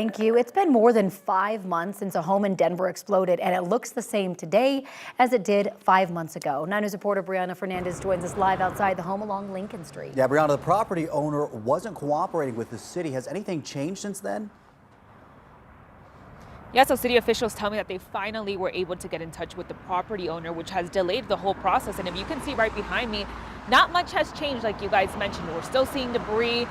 Thank you. It's been more than 5 months since a home in Denver exploded, and it looks the same today as it did 5 months ago. 9 News reporter Brianna Fernandez joins us live outside the home along Lincoln Street. Yeah, Brianna, the property owner wasn't cooperating with the city. Has anything changed since then? Yeah, so city officials tell me that they finally were able to get in touch with the property owner, which has delayed the whole process. And if you can see right behind me, not much has changed, like you guys mentioned. We're still seeing debris,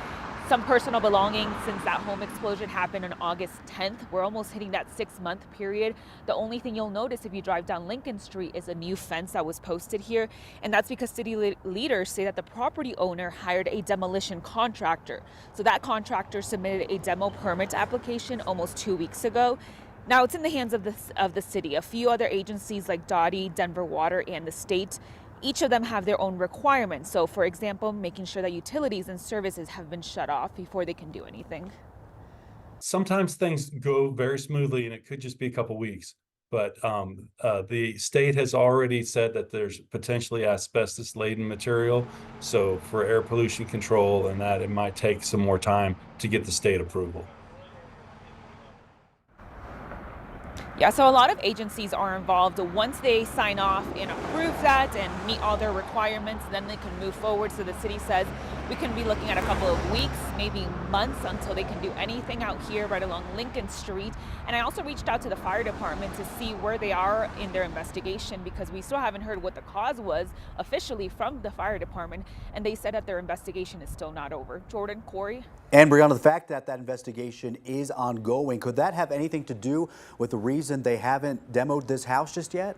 some personal belongings since that home explosion happened on August 10th. We're almost hitting that 6-month period. The only thing you'll notice if you drive down Lincoln Street is a new fence that was posted here. And that's because city leaders say that the property owner hired a demolition contractor. So that contractor submitted a demo permit application almost 2 weeks ago. Now it's in the hands of the city. A few other agencies like Dottie, Denver Water, and the state, each of them have their own requirements. So for example, making sure that utilities and services have been shut off before they can do anything. Sometimes things go very smoothly and it could just be a couple weeks. But the state has already said that there's potentially asbestos laden material. So for air pollution control and that, it might take some more time to get the state approval. Yeah, so a lot of agencies are involved. Once they sign off and approve that and meet all their requirements, then they can move forward. So the city says we can be looking at a couple of weeks, maybe months, until they can do anything out here right along Lincoln Street. And I also reached out to the fire department to see where they are in their investigation, because we still haven't heard what the cause was officially from the fire department. And they said that their investigation is still not over. Jordan, Corey? And Brianna, the fact that that investigation is ongoing, could that have anything to do with the reason they haven't demoed this house just yet?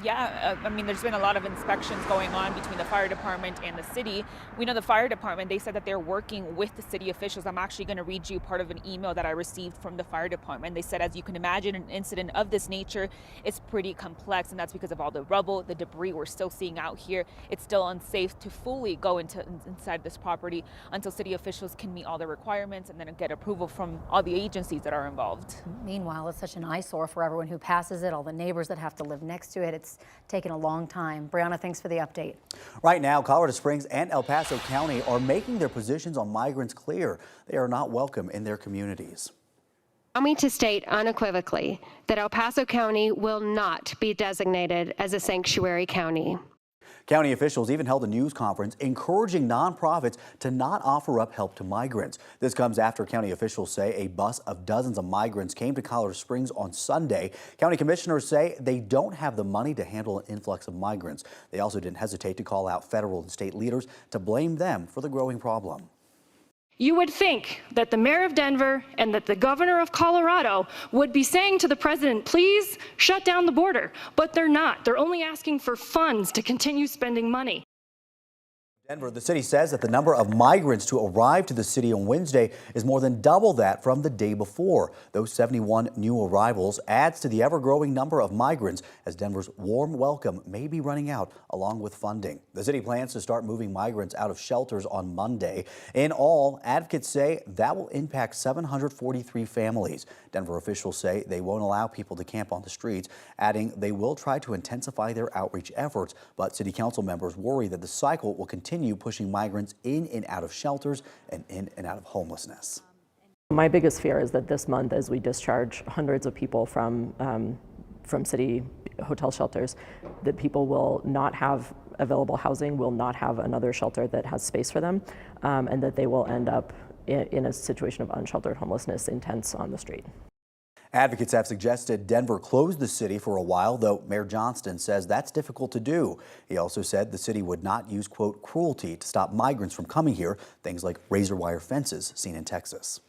Yeah, I mean, there's been a lot of inspections going on between the fire department and the city. We know the fire department, they said that they're working with the city officials. I'm actually going to read you part of an email that I received from the fire department. They said, as you can imagine, an incident of this nature is pretty complex, and that's because of all the rubble, the debris we're still seeing out here. It's still unsafe to fully go inside this property until city officials can meet all the requirements and then get approval from all the agencies that are involved. Meanwhile, it's such an eyesore for everyone who passes it, all the neighbors that have to live next to it. It's taken a long time. Brianna, thanks for the update. Right now, Colorado Springs and El Paso County are making their positions on migrants clear. They are not welcome in their communities. Allow me to state unequivocally that El Paso County will not be designated as a sanctuary county. County officials even held a news conference encouraging nonprofits to not offer up help to migrants. This comes after county officials say a bus of dozens of migrants came to Colorado Springs on Sunday. County commissioners say they don't have the money to handle an influx of migrants. They also didn't hesitate to call out federal and state leaders to blame them for the growing problem. You would think that the mayor of Denver and that the governor of Colorado would be saying to the president, please shut down the border, but they're not. They're only asking for funds to continue spending money. Denver, the city says that the number of migrants to arrive to the city on Wednesday is more than double that from the day before. Those 71 new arrivals adds to the ever-growing number of migrants as Denver's warm welcome may be running out along with funding. The city plans to start moving migrants out of shelters on Monday. In all, advocates say that will impact 743 families. Denver officials say they won't allow people to camp on the streets, adding they will try to intensify their outreach efforts. But city council members worry that the cycle will continue pushing migrants in and out of shelters and in and out of homelessness. My biggest fear is that this month, as we discharge hundreds of people from city hotel shelters, that people will not have available housing, will not have another shelter that has space for them, and that they will end up in a situation of unsheltered homelessness in tents on the street. Advocates have suggested Denver close the city for a while, though Mayor Johnston says that's difficult to do. He also said the city would not use, quote, cruelty to stop migrants from coming here, things like razor wire fences seen in Texas.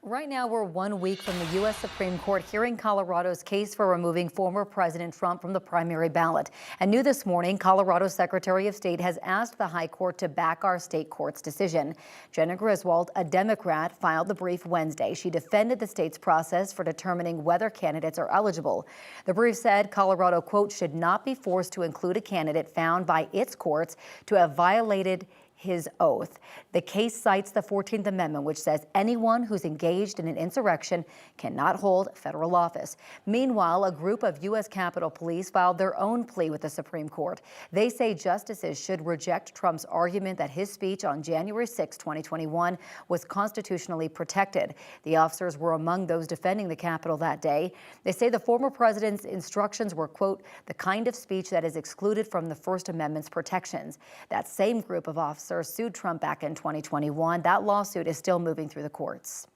Right now, we're 1 week from the U.S. Supreme Court hearing Colorado's case for removing former President Trump from the primary ballot. And new this morning, Colorado's Secretary of State has asked the High Court to back our state court's decision. Jenna Griswold, a Democrat, filed the brief Wednesday. She defended the state's process for determining whether candidates are eligible. The brief said Colorado, quote, should not be forced to include a candidate found by its courts to have violated his oath. The case cites the 14th Amendment, which says anyone who's engaged in an insurrection cannot hold federal office. Meanwhile, a group of U.S. Capitol Police filed their own plea with the Supreme Court. They say justices should reject Trump's argument that his speech on January 6, 2021 was constitutionally protected. The officers were among those defending the Capitol that day. They say the former president's instructions were, quote, the kind of speech that is excluded from the First Amendment's protections. That same group of officers sued Trump back in 2021. That lawsuit is still moving through the courts.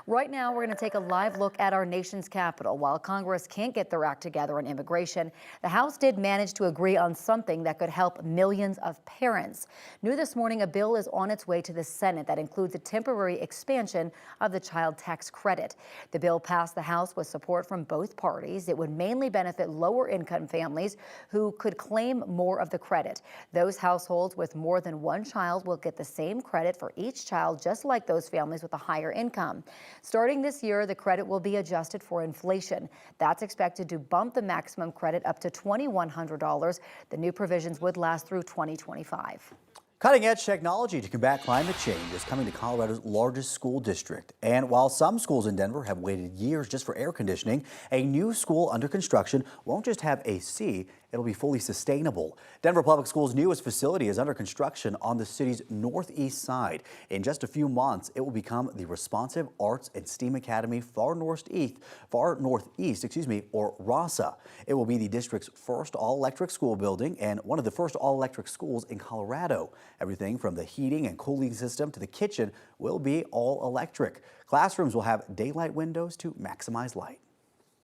Right now, we're going to take a live look at our nation's capital. While Congress can't get their act together on immigration, the House did manage to agree on something that could help millions of parents. New this morning, a bill is on its way to the Senate that includes a temporary expansion of the child tax credit. The bill passed the House with support from both parties. It would mainly benefit lower-income families who could claim more of the credit. Those households with more than one child will get the same credit for each child, just like those families with a higher income. Starting this year, the credit will be adjusted for inflation. That's expected to bump the maximum credit up to $2,100. The new provisions would last through 2025. Cutting-edge technology to combat climate change is coming to Colorado's largest school district. And while some schools in Denver have waited years just for air conditioning, a new school under construction won't just have AC, it'll be fully sustainable. Denver Public Schools' newest facility is under construction on the city's northeast side. In just a few months, it will become the Responsive Arts and STEAM Academy Far Northeast, or RASA. It will be the district's first all-electric school building and one of the first all-electric schools in Colorado. Everything from the heating and cooling system to the kitchen will be all electric. Classrooms will have daylight windows to maximize light.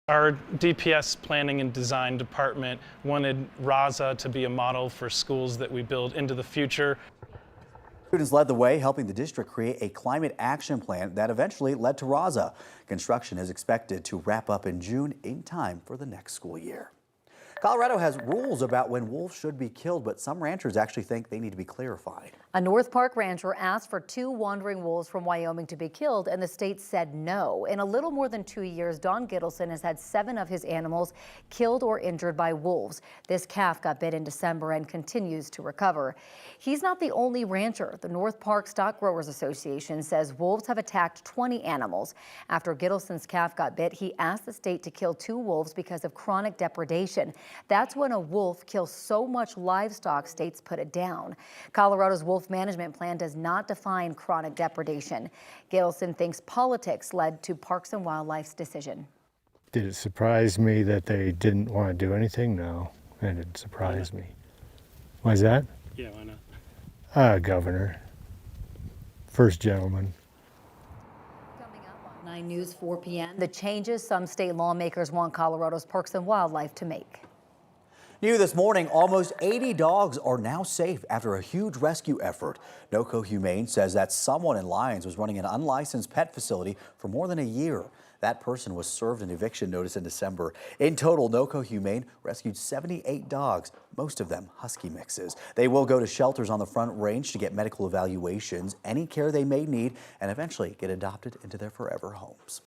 Our DPS planning and design department wanted RASA to be a model for schools that we build into the future. Students led the way, helping the district create a climate action plan that eventually led to RASA. Construction is expected to wrap up in June in time for the next school year. Colorado has rules about when wolves should be killed, but some ranchers actually think they need to be clarified. A North Park rancher asked for 2 wandering wolves from Wyoming to be killed, and the state said no. In a little more than 2 years, Don Gittleson has had 7 of his animals killed or injured by wolves. This calf got bit in December and continues to recover. He's not the only rancher. The North Park Stock Growers Association says wolves have attacked 20 animals. After Gittleson's calf got bit, he asked the state to kill 2 wolves because of chronic depredation. That's when a wolf kills so much livestock, states put it down. Colorado's wolf management plan does not define chronic depredation. Gittleson thinks politics led to Parks and Wildlife's decision. Did it surprise me that they didn't want to do anything? No, it didn't surprise me. Why is that? Yeah, why not? Governor, first gentleman. Coming up on 9 News 4 p.m. The changes some state lawmakers want Colorado's Parks and Wildlife to make. New this morning, almost 80 dogs are now safe after a huge rescue effort. NOCO Humane says that someone in Lyons was running an unlicensed pet facility for more than a year. That person was served an eviction notice in December. In total, NOCO Humane rescued 78 dogs, most of them husky mixes. They will go to shelters on the Front Range to get medical evaluations, any care they may need, and eventually get adopted into their forever homes.